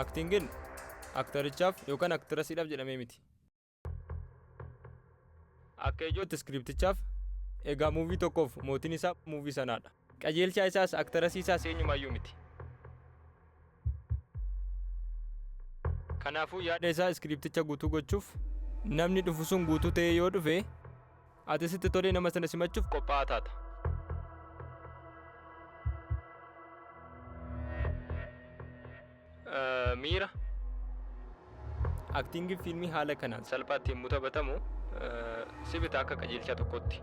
Aktingin aktorichaaf yookaan aktirasiidhaaf jedhamee miti. Akka ijootti iskiriptichaaf egaa muuvii tokkoof mootiin isaa muuvii sanaadha. Qajeelchaa isaas aktarasii isaas eenyumaayyuu miti. Kanaafuu yaada isaa iskiripticha guutuu gochuuf namni dhufu sun guutuu ta'ee yoo dhufe ati sitti tolee nama sana simachuuf qophaa'aa taata. Miira aktiingii fiilmii haala kanaan salphaatti yommuu taphatamu si bita akka qajeelchaa tokkotti.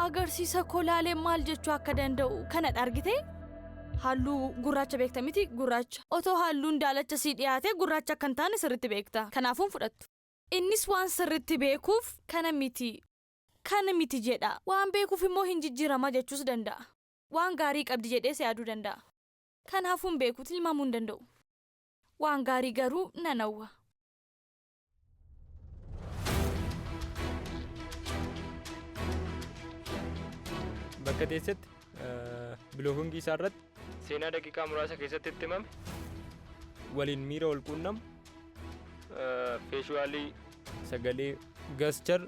Agarsiisa kolaalee maal jechuu akka danda'u kana argite? Halluu gurraacha beekta miti gurraacha. Otoo halluun daalacha si dhiyaate gurraacha kan taane sirriitti beekta. Kanaafuu fudhattu. Innis waan sirriitti beekuuf kana miti jedha. Waan beekuuf immoo hin jijjiirama jechuus danda'a. Waan gaarii qabdi jedhee si yaaduu danda'a. Kanaafuu hin beeku tilmaamuu hin danda'u. Waan gaarii garuu nan hawwa. Bakka teessetti biloogii isaa irratti seenaa daqiiqaa muraasa keessatti itti himame waliin miira wal quunnamu feeshuwaalii sagalee gaschar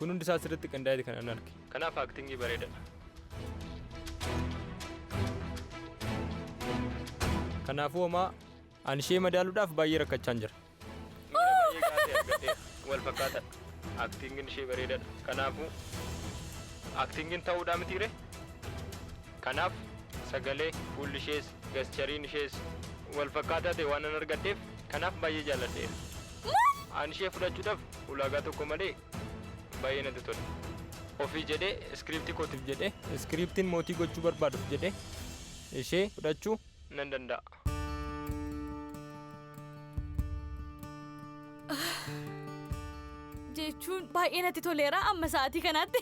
kun hundi isaa sirriitti qindaa'eeti kan an arge. Kanaaf aktingii bareedaadha. Kanaafuu homaa ani ishee madaaluudhaaf baay'ee rakkachaan jira. Miira baay'ee gaasee argadhee wal fakkaataadha. Aktingin ishee bareedaadha. Kanaafuu aktingin ta'uudhaa mitiire. Kanaaf sagalee fuulli ishees gaschariin ishees wal fakkaataa ta'e waan an argadheef kanaaf baay'ee jaalladheera. Ani ishee fudhachuudhaaf ulaagaa tokko malee baay'ee natti tola. Ofii jedhee iskiriptii kootiif jedhee iskiriptiin mootii gochuu barbaaduuf jedhee ishee fudhachuu nan danda'a. Jechuun baay'ee natti toleera amma sa'aatii kanatti.